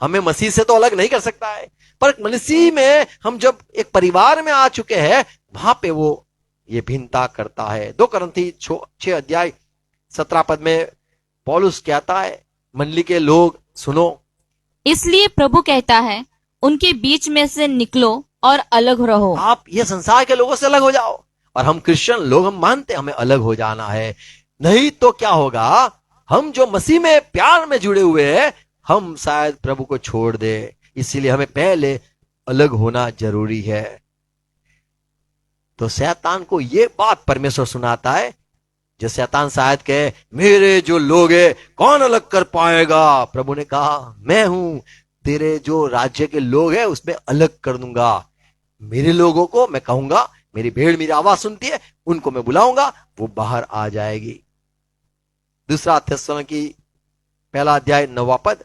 हमें मसीह से तो अलग नहीं कर सकता है, पर मसीह में हम जब एक परिवार में आ चुके हैं, वहां पे वो ये भिन्नता करता है। 2 कुरिन्थी 6 अध्याय 17 पद में पौलुस कहता है, मंडली के लोग सुनो, इसलिए प्रभु कहता है, उनके बीच में से निकलो और अलग रहो। आप ये संसार के लोगों से अलग हो जाओ। और हम क्रिश्चियन लोग, हम मानते हैं हमें अलग हो जाना है, नहीं तो क्या होगा, हम जो मसीह में प्यार में जुड़े हुए हैं, हम शायद प्रभु को छोड़ दे। इसीलिए हमें पहले अलग होना जरूरी है। तो शैतान को ये बात परमेश्वर सुनाता है, जो शैतान शायद कहे, मेरे जो लोग हैं कौन अलग कर पाएगा। प्रभु ने कहा, मैं हूं, तेरे जो राज्य के लोग हैं उसमें अलग कर दूंगा। मेरे लोगों को मैं कहूंगा, मेरी भेड़ मेरी आवाज सुनती है, उनको मैं बुलाऊंगा, वो बाहर आ जाएगी। 2 थिस्सलुनीकी 1 अध्याय 9 पद,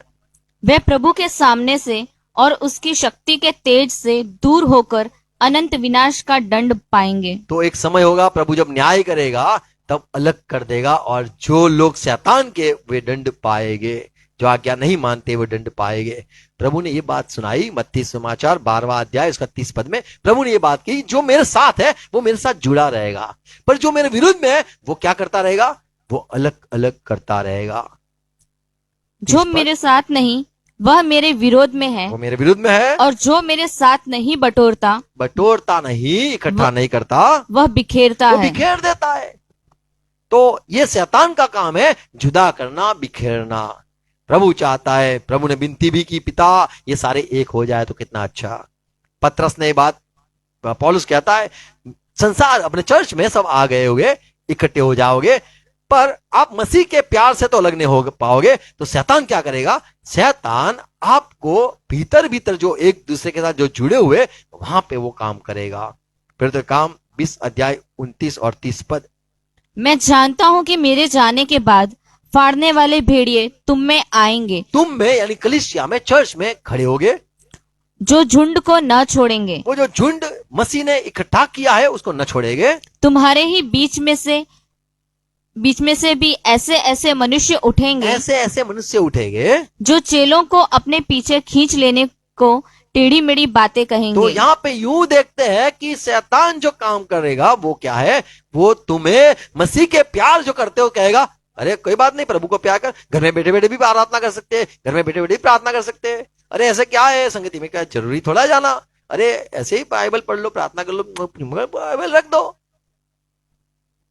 वे प्रभु के सामने से और उसकी शक्ति के तेज से दूर होकर अनंत विनाश का दंड पाएंगे। तो एक समय होगा प्रभु जब न्याय करेगा तब अलग कर देगा, और जो लोग शैतान के वे दंड पाएंगे, जो आज्ञा नहीं मानते वो दंड पाएंगे। प्रभु ने ये बात सुनाई मत्ती सुसमाचार 12 अध्याय उसका 30 पद में। प्रभु ने ये बात की, जो मेरे साथ है वो मेरे साथ जुड़ा रहेगा, पर जो मेरे विरुद्ध में है वो क्या करता रहेगा, वो अलग अलग करता रहेगा। जो मेरे साथ नहीं वह मेरे विरोध में है, वो मेरे विरुद्ध में है, और जो मेरे साथ नहीं बटोरता नहीं, इकट्ठा नहीं करता, वह बिखेरता वो है। बिखेर देता है। तो ये शैतान का काम है, जुदा करना, बिखेरना। प्रभु चाहता है, प्रभु ने विनती भी की, पिता ये सारे एक हो जाए तो कितना अच्छा। पतरस ने बात, पौलुस कहता है, संसार अपने चर्च में सब आ गए होगे, इकट्ठे हो जाओगे, पर आप मसीह के प्यार से तो अलग नहीं हो पाओगे। तो शैतान क्या करेगा, शैतान आपको भीतर भीतर जो एक दूसरे के साथ जो जुड़े हुए, वहां पे वो काम करेगा। फिर तो काम 20 अध्याय 29 और 30 पद, मैं जानता हूं कि मेरे जाने के बाद फाड़ने वाले भेड़िए तुम में आएंगे, तुम में यानी कलीसिया में, चर्च में खड़े होगे, जो झुंड को न छोड़ेंगे। वो जो झुंड मसीह ने इकट्ठा किया है उसको न छोड़ेंगे। तुम्हारे ही बीच में से भी ऐसे ऐसे मनुष्य उठेंगे, ऐसे ऐसे मनुष्य उठेंगे जो चेलों को अपने पीछे खींच लेने को टेढ़ी मेढ़ी बातें कहेंगे। तो यहाँ पे यूं देखते हैं कि शैतान जो काम करेगा वो क्या है, वो तुम्हें मसीह के प्यार जो करते हो कहेगा, अरे कोई बात नहीं, प्रभु को प्यार कर, घर में बैठे बैठे भी प्रार्थना कर सकते हैं, घर में बैठे बैठे भी प्रार्थना कर सकते हैं। अरे ऐसे क्या है, संगति में क्या जरूरी थोड़ा जाना, अरे ऐसे ही बाइबल पढ़ लो, प्रार्थना कर लो, बाइबल रख दो।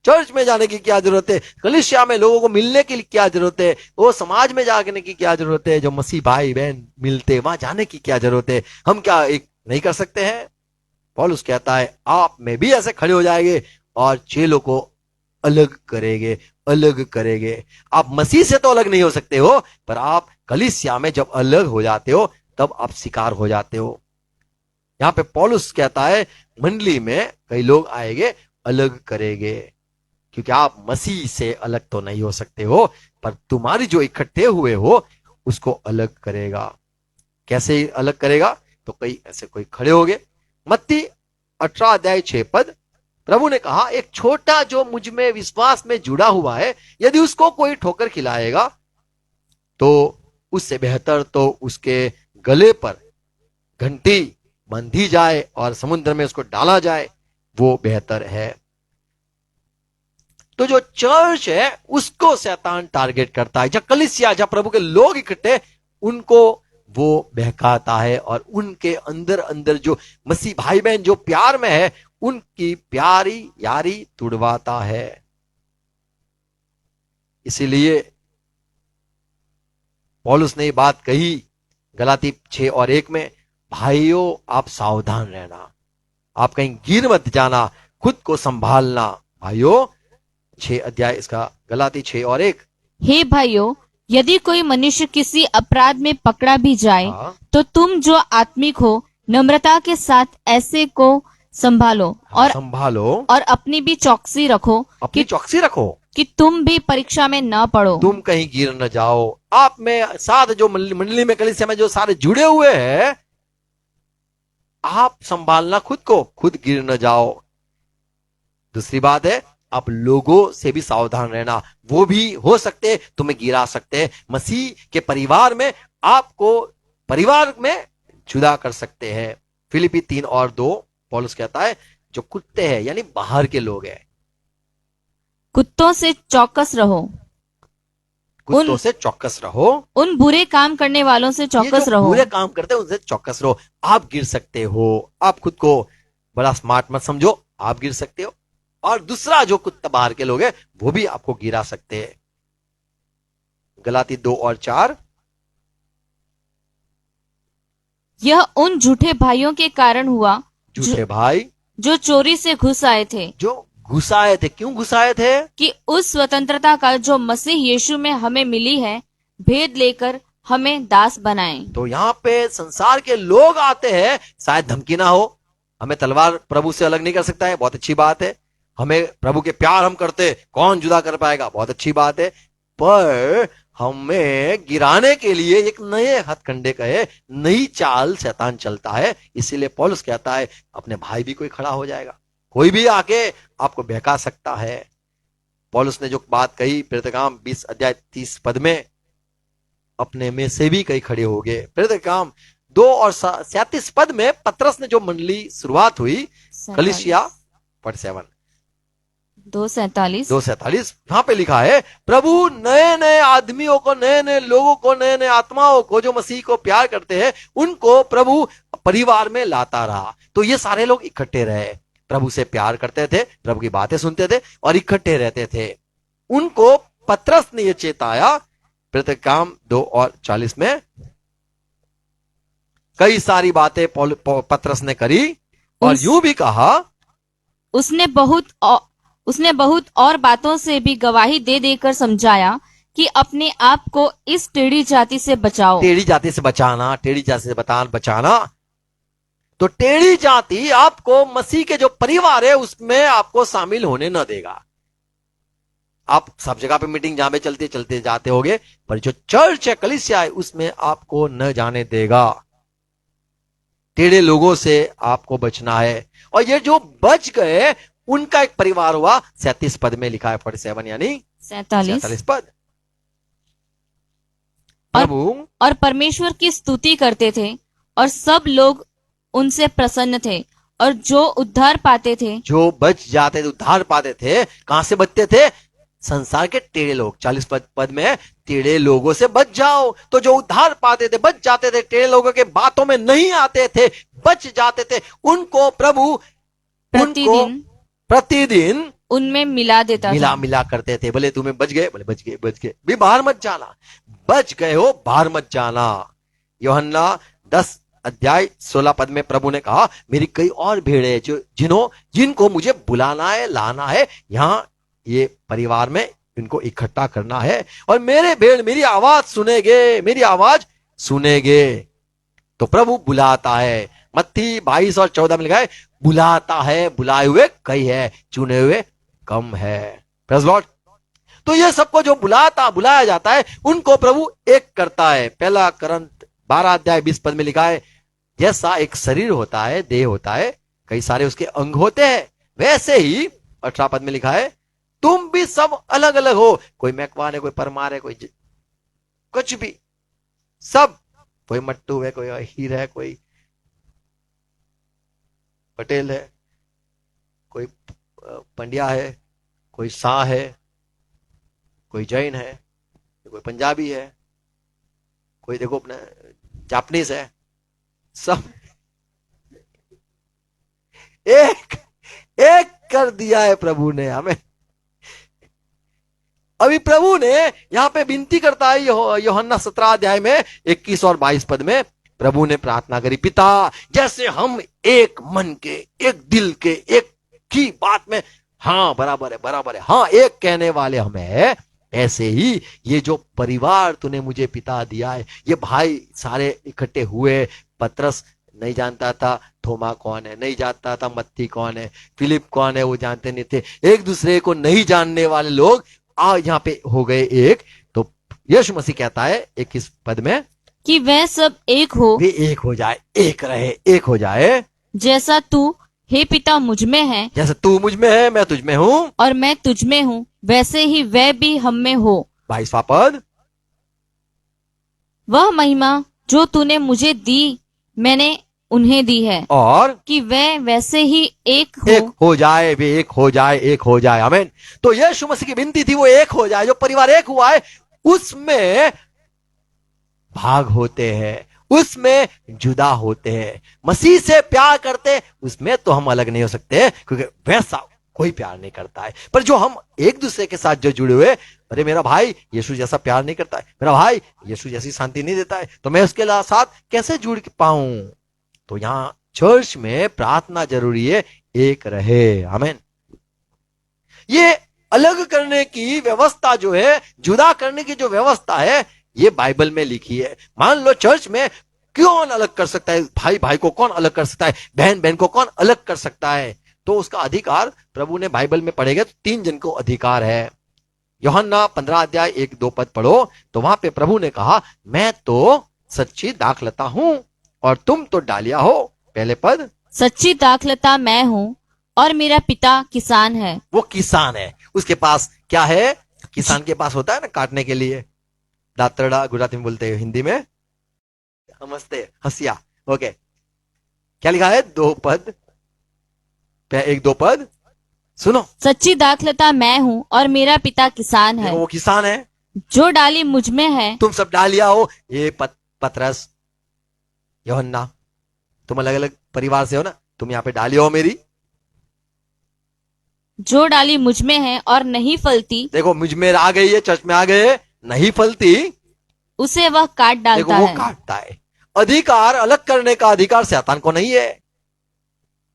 चर्च में जाने की क्या जरूरत है, कलीसिया में लोगों को मिलने की क्या जरूरत है, वो समाज में जाने की क्या जरूरत है, जो मसीह भाई बहन मिलते वहां जाने की क्या जरूरत है। हम क्या एक नहीं कर सकते हैं। पौलुस कहता है, आप में भी ऐसे खड़े हो जाएंगे और चेलों को अलग करेंगे, अलग करेंगे। आप मसीह से तो अलग नहीं हो सकते हो, पर आप कलीसिया में जब अलग हो जाते हो तब आप शिकार हो जाते हो। यहां पे पौलुस कहता है, मंडली में कई लोग आएंगे, अलग करेंगे, क्योंकि आप मसीह से अलग तो नहीं हो सकते हो, पर तुम्हारी जो इकट्ठे हुए हो उसको अलग करेगा। कैसे अलग करेगा, तो कई ऐसे कोई खड़े होंगे। मत्ती 18 अध्याय 6 पद, प्रभु ने कहा, एक छोटा जो मुझ में विश्वास में जुड़ा हुआ है, यदि उसको कोई ठोकर खिलाएगा तो उससे बेहतर तो उसके गले पर घंटी बंधी जाए और समुद्र में उसको डाला जाए, वो बेहतर है। तो जो चर्च है उसको शैतान टारगेट करता है, जब कलीसिया, जब प्रभु के लोग इकट्ठे, उनको वो बहकाता है और उनके अंदर अंदर जो मसीह भाई बहन जो प्यार में है, उनकी प्यारी यारी तुड़वाता है। इसीलिए पौलुस ने ये बात कही गलाती 6 और 1 में, भाइयों आप सावधान रहना, आप कहीं गिर मत जाना, खुद को संभालना। भाइयों 6 अध्याय इसका, गलाती 6 और 1, हे भाइयों, यदि कोई मनुष्य किसी अपराध में पकड़ा भी जाए, तो तुम जो आत्मिक हो नम्रता के साथ ऐसे को संभालो और अपनी भी चौकसी रखो, अपनी चौकसी रखो कि तुम भी परीक्षा में न पड़ो। तुम कहीं गिर न जाओ। आप में साथ जो मंडली में, कलीसिया में जो सारे जुड़े हुए हैं, आप संभालना खुद को, खुद गिर न जाओ। दूसरी बात है, आप लोगों से भी सावधान रहना, वो भी हो सकते तुम्हें गिरा सकते हैं। मसीह के परिवार में आपको परिवार में जुदा कर सकते हैं। फिलिपी 3:2 पौलुस कहता है जो कुत्ते हैं यानी बाहर के लोग हैं, कुत्तों से चौकस रहो, कुत्तों से चौकस रहो। उन बुरे काम करने वालों से ये चौकस जो रहो। बुरे काम करते हैं उनसे चौकस रहो। आप गिर सकते हो, आप खुद को बड़ा स्मार्ट मत समझो, आप गिर सकते हो और दूसरा जो कुत्ता बाहर के लोग हैं वो भी आपको गिरा सकते हैं। गलाती 2:4 यह उन झूठे भाइयों के कारण हुआ झूठे भाई जो चोरी से घुस आए थे, जो घुसाए थे। क्यों घुसाए थे? कि उस स्वतंत्रता का जो मसीह यीशु में हमें मिली है भेद लेकर हमें दास बनाएं। तो यहाँ पे संसार के लोग आते हैं, शायद धमकी ना हो, हमें तलवार प्रभु से अलग नहीं कर सकता है, बहुत अच्छी बात है। हमें प्रभु के प्यार हम करते, कौन जुदा कर पाएगा, बहुत अच्छी बात है। पर हमें गिराने के लिए एक नए हथकंडे का है, नई चाल शैतान चलता है। इसीलिए पौलुस कहता है अपने भाई भी कोई खड़ा हो जाएगा, कोई भी आके आपको बहका सकता है। पौलुस ने जो बात कही प्रेरितकाम 20:30 में, अपने में से भी कई खड़े हो गए। प्रेरितकाम 2:37 में पतरस ने जो मंडली शुरुआत हुई कलीसिया 7 2:47 यहां पे लिखा है प्रभु नए नए आदमियों को, नए नए लोगों को, नए नए आत्माओं को जो मसीह को प्यार करते हैं उनको प्रभु परिवार में लाता रहा। तो ये सारे लोग इकट्ठे रहे, प्रभु से प्यार करते थे, प्रभु की बातें सुनते थे और इकट्ठे रहते थे। उनको पतरस ने यह चेताया प्रेरितकाम 2:40 में, कई सारी बातें पतरस ने करी और यूं भी कहा उसने बहुत और बातों से भी गवाही दे देकर समझाया कि अपने आप को इस टेढ़ी जाति से बचाओ। टेढ़ी जाति से बचाना, टेढ़ी जाति से बचाना। तो टेढ़ी जाति आपको मसीह के जो परिवार है उसमें आपको शामिल होने न देगा। आप सब जगह पे मीटिंग जहां पे चलते जाते होगे, पर जो चर्च है, कलीसिया है, उसमें आपको न जाने देगा। टेढ़े लोगों से आपको बचना है। और ये जो बच गए उनका एक परिवार हुआ। 37 पद में लिखा है, 47 यानी 47 पद। प्रभु और परमेश्वर की स्तुति करते थे और सब लोग उनसे प्रसन्न थे और जो उद्धार पाते थे, जो बच जाते थे, उद्धार पाते थे, कहां से बचते थे? संसार के टेढ़े लोग। 40 पद में टेढ़े लोगों से बच जाओ। तो जो उद्धार पाते थे, बच जाते थे, टेढ़े लोगों के बातों में नहीं आते थे, बच जाते थे, उनको प्रभु प्रतिदिन उनमें मिला देता था। मिला करते थे। भले तुम्हें बच गए, भले बच गए भी, बाहर मत जाना, बच गए हो बाहर मत जाना। यूहन्ना 10:16 पद में प्रभु ने कहा मेरी कई और भेड़ है जिनको मुझे बुलाना है, लाना है, यहाँ ये परिवार में इनको इकट्ठा करना है और मेरे भेड़ मेरी आवाज सुनेगे। तो प्रभु बुलाता है। मत्ती 22:14 में लिखा है बुलाता है, बुलाए हुए कई है, चुने हुए कम है। Praise Lord. तो ये सबको जो बुलाया जाता है उनको प्रभु एक करता है। 1 करंत 12:20 में लिखा है जैसा एक शरीर होता है, देह होता है, कई सारे उसके अंग होते हैं, वैसे ही 18 पद में लिखा है तुम भी सब अलग अलग हो। कोई मैकवान है, कोई परमार है, कोई कुछ भी, सब, कोई मट्टू है, कोई हीर है, कोई पटेल है, कोई पंड्या है, कोई शाह है, कोई जैन है, कोई पंजाबी है, कोई देखो अपना जापानीज है, सब एक कर दिया है प्रभु ने हमें। अभी प्रभु ने यहां पे विनती करता है यूहन्ना 17 में 21 और 22 पद में प्रभु ने प्रार्थना करी, पिता जैसे हम एक मन के, एक दिल के, एक ही बात में हाँ बराबर है, हाँ एक कहने वाले हमें है, ऐसे ही ये जो परिवार तूने मुझे पिता दिया है, ये भाई सारे इकट्ठे हुए। पतरस नहीं जानता था थोमा कौन है, नहीं जानता था मत्ती कौन है, फिलिप कौन है, वो जानते नहीं थे। एक दूसरे को नहीं जानने वाले लोग यहाँ पे हो गए एक। तो यीशु मसीह कहता है 21 पद में कि वह सब एक हो, वे एक हो जाए, एक रहे, एक हो जाए, जैसा तू हे पिता मुझ में है, जैसे तू मुझ में है मैं तुझ में हूँ और मैं तुझ में हूँ, वैसे ही वह भी हम में हो। 22वां पद वह महिमा जो तूने मुझे दी मैंने उन्हें दी है, और कि वे वैसे ही एक एक हो। हो जाए, वे एक हो जाए, एक हो जाए। आमीन। तो यीशु मसीह की विनती थी वो एक हो जाए। जो परिवार एक हुआ है उसमें भाग होते हैं, उसमें जुदा होते हैं। मसीह से प्यार करते उसमें तो हम अलग नहीं हो सकते, क्योंकि वैसा कोई प्यार नहीं करता है। पर जो हम एक दूसरे के साथ जो जुड़े हुए, अरे मेरा भाई यीशु जैसा प्यार नहीं करता है, मेरा भाई यीशु जैसी शांति नहीं देता है, तो मैं उसके साथ कैसे जुड़ पाऊं? तो यहां चर्च में प्रार्थना जरूरी है, एक रहे। आमीन। ये अलग करने की व्यवस्था जो है, जुदा करने की जो व्यवस्था है, ये बाइबल में लिखी है। मान लो चर्च में कौन अलग कर सकता है? भाई भाई को कौन अलग कर सकता है? बहन बहन को कौन अलग कर सकता है? तो उसका अधिकार प्रभु ने बाइबल में पढ़ेगा तो 3 जन को अधिकार है। यूहन्ना 15 अध्याय 1-2 पद पढ़ो तो वहां पे प्रभु ने कहा, मैं तो सच्ची दाखलता हूं और तुम तो डालिया हो। पहले पद, सच्ची दाखलता मैं हूँ और मेरा पिता किसान है। वो किसान है, उसके पास क्या है? किसान के पास होता है ना काटने के लिए दातरड़ा, गुजराती में बोलते हैं, हिंदी में नमस्ते, हंसिया। ओके, क्या लिखा है? 2 पद, 1-2 पद सुनो। सच्ची दाखलता मैं हूँ और मेरा पिता किसान है। देखो वो किसान है, जो डाली मुझ में है, तुम सब डालिया हो। ये पतरस, यूहन्ना, तुम अलग अलग परिवार से हो ना, तुम यहाँ पे डालिया हो मेरी। जो डाली मुझ में है और नहीं फलती, देखो मुझ में आ गई है, चर्च में आ गए, नहीं फलती, उसे वह काट देखो डालता वो है। काटता है। अधिकार अलग करने का अधिकार शैतान को नहीं है,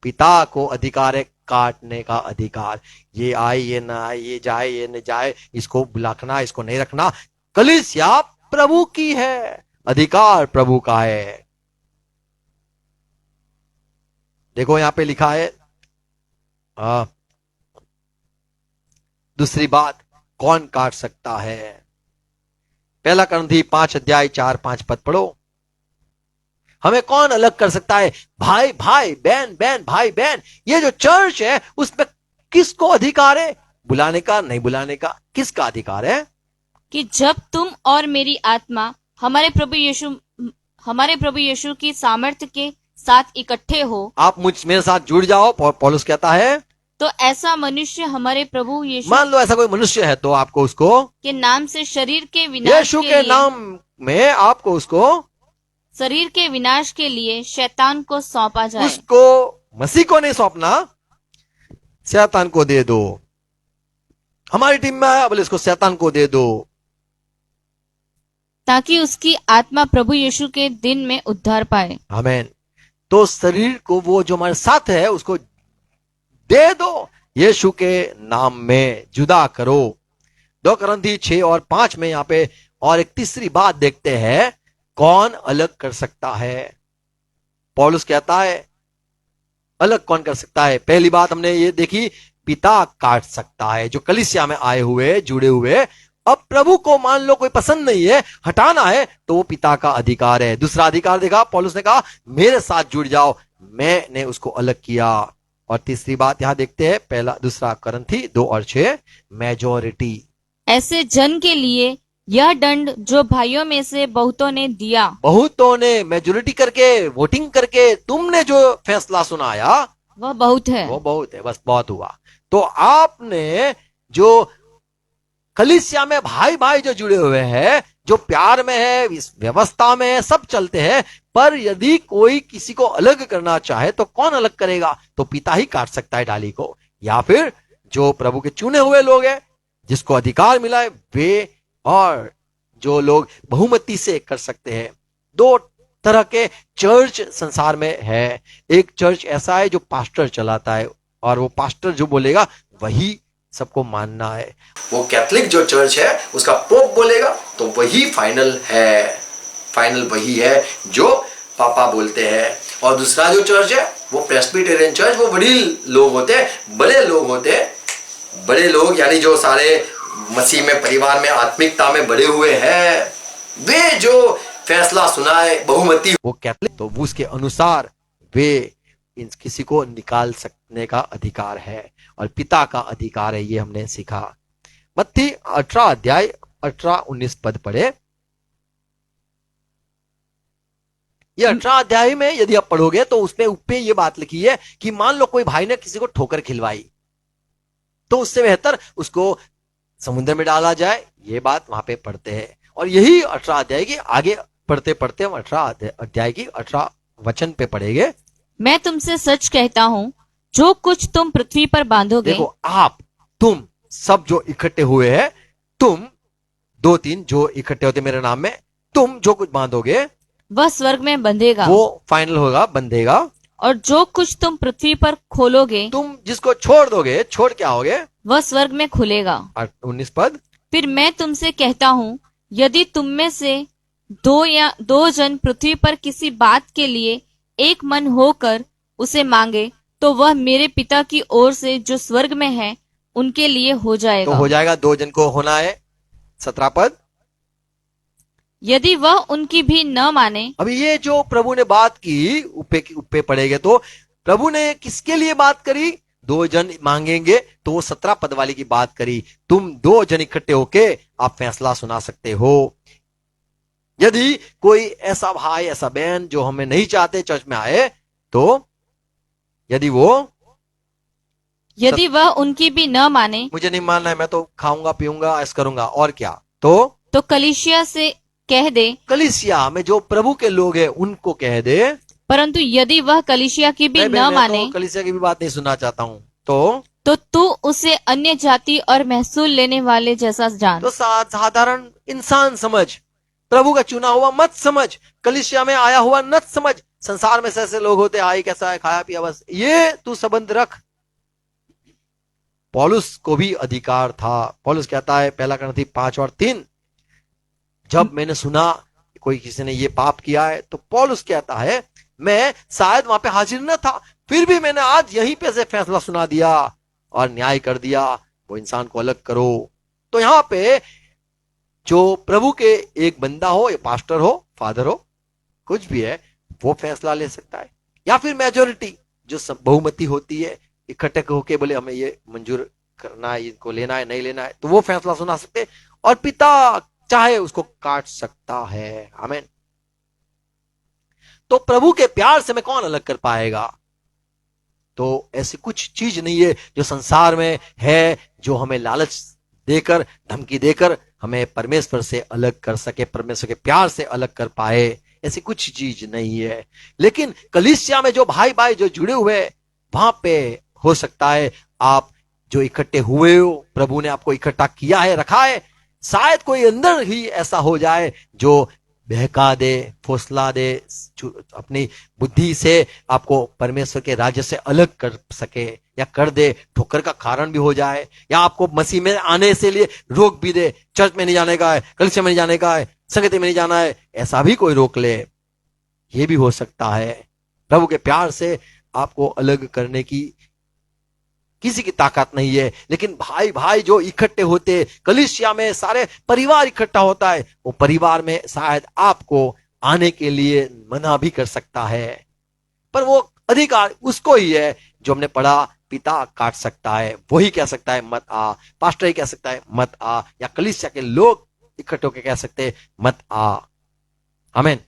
पिता को अधिकार है काटने का अधिकार। ये आए, ये ना आए, ये जाए, ये न जाए, इसको रखना, इसको नहीं रखना। कलीसिया प्रभु की है, अधिकार प्रभु का है। देखो यहां पे लिखा है, दूसरी बात, कौन काट सकता है? 1 कुरिन्थी 5 अध्याय 4-5 पद पढ़ो। हमें कौन अलग कर सकता है? भाई भाई, बहन बहन, भाई बहन। ये जो चर्च है उसमें किसको अधिकार है बुलाने का, नहीं बुलाने का? किसका अधिकार है? कि जब तुम और मेरी आत्मा हमारे प्रभु यीशु की सामर्थ्य के साथ इकट्ठे हो, आप मेरे साथ जुड़ जाओ। पौलुस कहता है, तो ऐसा मनुष्य हमारे प्रभु यीशु मान लो ऐसा कोई मनुष्य है तो आपको उसको के नाम से शरीर के विनाश यीशु के के लिए, नाम में आपको उसको, शरीर के विनाश के लिए शैतान को सौंपा जाए। उसको मसीह को नहीं सौंपना, शैतान को दे दो। हमारी टीम में आया, बोले इसको शैतान को दे दो, ताकि उसकी आत्मा प्रभु यीशु के दिन में उद्धार पाए। आमीन। तो शरीर को वो जो हमारे साथ है उसको दे दो, यीशु के नाम में जुदा करो। 2 कुरिन्थी 6 और 5 में यहां पे और एक तीसरी बात देखते हैं, कौन अलग कर सकता है? पौलुस कहता है अलग कौन कर सकता है? पहली बात हमने ये देखी, पिता काट सकता है। जो कलीसिया में आए हुए, जुड़े हुए, अब प्रभु को मान लो कोई पसंद नहीं है, हटाना है, तो वो पिता का अधिकार है। दूसरा अधिकार देखा, पौलुस ने कहा मेरे साथ जुड़ जाओ, मैंने उसको अलग किया। और तीसरी बात यहां देखते हैं, 2 कुरिन्थी 2 और 6, मेजोरिटी। ऐसे जन के लिए यह दंड जो भाइयों में से बहुतों ने दिया, बहुतों ने मेजोरिटी करके, वोटिंग करके तुमने जो फैसला सुनाया वह बहुत है। वो बहुत है, बस बहुत हुआ। तो आपने जो कलीसिया में भाई भाई जो जुड़े हुए हैं, जो प्यार में है, इस व्यवस्था में है, सब चलते हैं, पर यदि कोई किसी को अलग करना चाहे तो कौन अलग करेगा? तो पिता ही काट सकता है डाली को, या फिर जो प्रभु के चुने हुए लोग हैं, जिसको अधिकार मिला है वे, और जो लोग बहुमती से कर सकते हैं। 2 तरह के चर्च संसार में है। एक चर्च ऐसा है जो पास्टर चलाता है, और वो पास्टर जो बोलेगा वही सबको मानना है। वो कैथोलिक जो चर्च है उसका पोप बोलेगा तो वही फाइनल है, फाइनल वही है जो पापा बोलते हैं। और दूसरा जो चर्च है वो प्रेस्बिटेरियन चर्च, वो बड़े लोग होते हैं, बड़े लोग होते हैं, बड़े लोग यानी जो सारे मसीह में, परिवार में, आत्मिकता में बड़े हुए हैं, वे जो फैसला सुनाए बहुमती, वो कैथोलिक, तो उसके अनुसार वे किसी को निकाल सकने का अधिकार है, और पिता का अधिकार है। ये हमने सीखा। मत्ती 18 अध्याय 18-19 पद पढ़े। ये 18 अध्याय में यदि आप पढ़ोगे तो उसमें ऊपर ये बात लिखी है कि मान लो कोई भाई ने किसी को ठोकर खिलवाई, तो उससे बेहतर उसको समुद्र में डाला जाए। ये बात वहां पे पढ़ते हैं, और यही 18 अध्याय की आगे पढ़ते पढ़ते हम 18 अध्याय की 18 वचन पे पढ़ेंगे। मैं तुमसे सच कहता हूँ, जो कुछ तुम पृथ्वी पर बांधोगे, देखो, आप तुम सब जो इकट्ठे हुए हैं, तुम 2-3 जो इकट्ठे होते मेरे नाम में, तुम जो कुछ बांधोगे वह स्वर्ग में बंधेगा, वो फाइनल होगा, बंधेगा। और जो कुछ तुम पृथ्वी पर खोलोगे तुम जिसको छोड़ दोगे, छोड़ क्या होगे? वह स्वर्ग में खुलेगा। 19 पद। फिर मैं तुमसे कहता हूँ, यदि तुम में से दो जन पृथ्वी पर किसी बात के लिए एक मन होकर उसे मांगे, तो वह मेरे पिता की ओर से जो स्वर्ग में है उनके लिए हो तो जाएगा। हो जाएगा, 2 जन को होना है। 17 पद। यदि वह उनकी भी न माने, अभी ये जो प्रभु ने बात की, ऊपर पढ़ेंगे तो प्रभु ने किसके लिए बात करी? 2 जन मांगेंगे, तो वो 17 पद वाली की बात करी। तुम 2 जन इकट्ठे होके आप फैसला सुना सकते हो। यदि कोई ऐसा भाई, ऐसा बहन जो हमें नहीं चाहते चर्च में आए, तो यदि वह उनकी भी न माने, मुझे नहीं मानना है, मैं तो खाऊंगा पीऊंगा ऐसा करूंगा और क्या, तो कलीसिया से कह दे। कलीसिया में जो प्रभु के लोग हैं उनको कह दे। परंतु यदि वह कलीसिया की भी नहीं, न मैं माने, तो कलीसिया की भी बात नहीं सुनना चाहता हूं, तो तू उसे अन्य जाति और महसूल लेने वाले जैसा जान। तो साधारण इंसान समझ, प्रभु का चुना हुआ मत समझ, कलीसिया में आया हुआ मत समझ। संसार में ऐसे लोग होते, आई कैसा है, खाया पिया, बस ये तू संबंध रख। पौलुस को भी अधिकार था। पौलुस कहता है 1 कुरिन्थी 5:3, जब मैंने सुना कोई किसी ने ये पाप किया है, तो पौलुस कहता है मैं शायद वहां पे हाजिर न था, फिर भी मैंने आज यहीं पे से फैसला सुना दिया और न्याय कर दिया, वो इंसान को अलग करो। तो यहां पे जो प्रभु के एक बंदा हो, या पास्टर हो, फादर हो, कुछ भी है, वो फैसला ले सकता है। या फिर मेजोरिटी जो बहुमति होती है, इकट्ठे होके बोले हमें ये मंजूर करना है, इनको लेना है, नहीं लेना है, तो वो फैसला सुना सकते। और पिता चाहे उसको काट सकता है। आमीन। तो प्रभु के प्यार से मैं कौन अलग कर पाएगा? तो ऐसी कुछ चीज नहीं है जो संसार में है, जो हमें लालच देकर, धमकी देकर हमें परमेश्वर से अलग कर सके, परमेश्वर के प्यार से अलग कर पाए। ऐसी कुछ चीज नहीं है। लेकिन कलीसिया में जो भाई भाई जो जुड़े हुए, वहां पे हो सकता है आप जो इकट्ठे हुए हो, प्रभु ने आपको इकट्ठा किया है, रखा है, शायद कोई अंदर ही ऐसा हो जाए जो बहका दे, फौसला दे, अपनी बुद्धि से आपको परमेश्वर के राज्य से अलग कर सके, या कर दे, ठोकर का कारण भी हो जाए, या आपको मसीह में आने से लिए रोक भी दे, चर्च में नहीं जाने का है, कलीसिया में नहीं जाने का है, संगति में नहीं जाना है, ऐसा भी कोई रोक ले। ये भी हो सकता है। प्रभु के प्यार से आपको अलग करने की किसी की ताकत नहीं है। लेकिन भाई भाई जो इकट्ठे होते, कलीसिया में सारे परिवार इकट्ठा होता है, वो परिवार में शायद आपको आने के लिए मना भी कर सकता है, पर वो अधिकार उसको ही है जो हमने पढ़ा, पिता काट सकता है, वही कह सकता है मत आ, पास्टर ही कह सकता है मत आ, या कलीसिया के लोग इकट्ठे होकर कह सकते हैं मत आ। आमीन।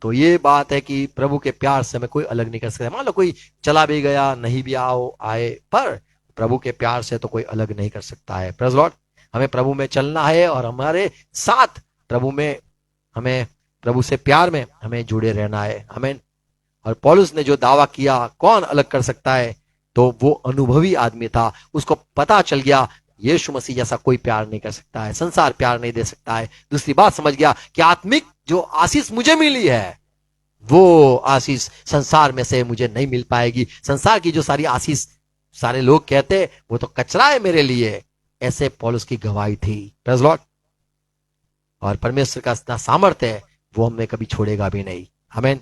तो ये बात है कि प्रभु के प्यार से हमें कोई अलग नहीं कर सकता। मान लो कोई चला भी गया, नहीं भी आए, पर प्रभु के प्यार से तो कोई अलग नहीं कर सकता है। Praise Lord. हमें प्रभु में चलना है और हमारे साथ प्रभु में, हमें प्रभु से प्यार में हमें जुड़े रहना है। आमीन। और पौलुस ने जो दावा किया, कौन अलग कर सकता है? तो वो अनुभवी आदमी था, उसको पता चल गया यीशु मसीह जैसा कोई प्यार नहीं कर सकता है, संसार प्यार नहीं दे सकता है। दूसरी बात समझ गया कि आत्मिक जो आशीष मुझे मिली है, वो आशीष संसार में से मुझे नहीं मिल पाएगी। संसार की जो सारी आशीष सारे लोग कहते वो तो कचरा है मेरे लिए, ऐसे पौलुस की गवाही थी। Praise Lord. और परमेश्वर का इतना सामर्थ्य है, वो हमें कभी छोड़ेगा भी नहीं। आमीन।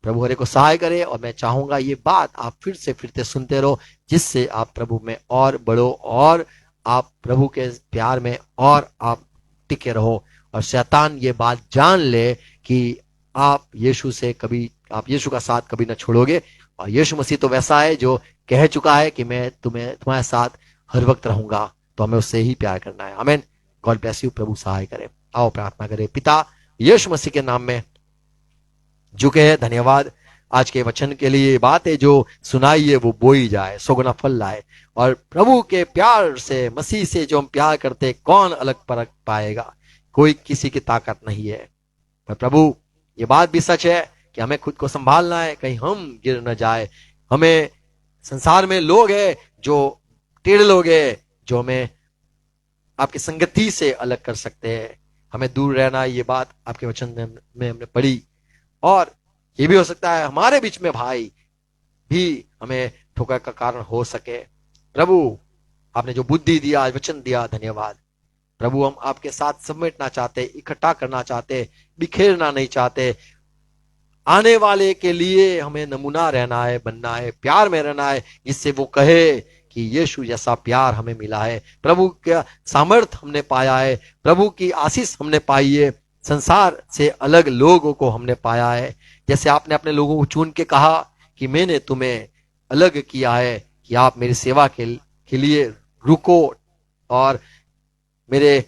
प्रभु हरे को सहाय करे। और मैं चाहूंगा ये बात आप फिर से फिरते सुनते रहो, जिससे आप प्रभु में और बढ़ो, और आप प्रभु के प्यार में और आप टिके रहो, और शैतान ये बात जान ले कि आप यीशु का साथ कभी ना छोड़ोगे। और यीशु मसीह तो वैसा है जो कह चुका है कि मैं तुम्हारे साथ हर वक्त रहूंगा, तो हमें उससे ही प्यार करना है। आमीन। God bless you. प्रभु सहाय करे। आओ प्रार्थना करें। पिता, यीशु मसीह के नाम में झुके हैं। धन्यवाद आज के वचन के लिए। ये बात है जो सुनाई है वो बोई जाए, सौगुना फल लाए। और प्रभु के प्यार से, मसीह से जो हम प्यार करते, कौन अलग परख पाएगा? कोई किसी की ताकत नहीं है। पर प्रभु ये बात भी सच है कि हमें खुद को संभालना है, कहीं हम गिर न जाए। हमें संसार में लोग हैं जो टेढ़े लोग हैं, जो हमें आपकी संगति से अलग कर सकते हैं। हमें दूर रहना, ये बात आपके वचन में हमने पढ़ी। और ये भी हो सकता है हमारे बीच में भाई भी हमें ठोकर का कारण हो सके। प्रभु आपने जो बुद्धि दिया, आज वचन दिया, धन्यवाद प्रभु। हम आपके साथ समेटना चाहते, इकट्ठा करना चाहते, बिखेरना नहीं चाहते। आने वाले के लिए हमें नमूना रहना है, बनना है, प्यार में रहना है, जिससे वो कहे कि यीशु जैसा प्यार हमें मिला है। प्रभु का सामर्थ हमने पाया है, प्रभु की आशीष हमने पाई है, संसार से अलग लोगों को हमने पाया है। जैसे आपने अपने लोगों को चुन के कहा कि मैंने तुम्हें अलग किया है कि आप मेरी सेवा के लिए रुको और मेरे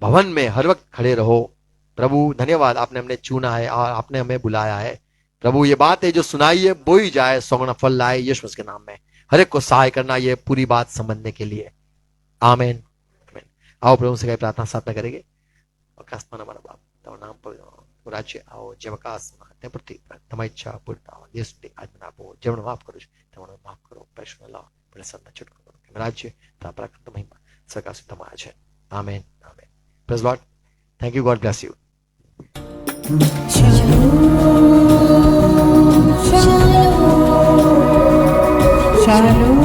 भवन में हर वक्त खड़े रहो। प्रभु धन्यवाद, आपने हमने चुना है और आपने हमें बुलाया है। प्रभु ये बात है जो सुनाई है बोई जाए, सौगुना फल लाए, यीशु के नाम में हर एक को सहाय करना, ये पूरी बात समझने के लिए। आमीन आमीन। आओ प्रभु से प्रार्थना साथ में करेंगे। आकाशमान हमारा बाप, तेरा नाम पवित्र हो, तेरा राज्य आओ, જેમ આકાશમાં તેમ પૃથ્વી પર તમારી ઈચ્છા પૂરી થાઓ। દિવસની આજના આપો, જેમણે માફ કરું છું તેમણે માફ કરો। પ્રશ્ન લાવો, પણ સત્તા છૂટકો કરો। કે રાજ્ય તારા પરાક્રમ મહિમા સકા છે તમારા છે। Amen amen. Praise lord. Thank you. God bless you. Shalom.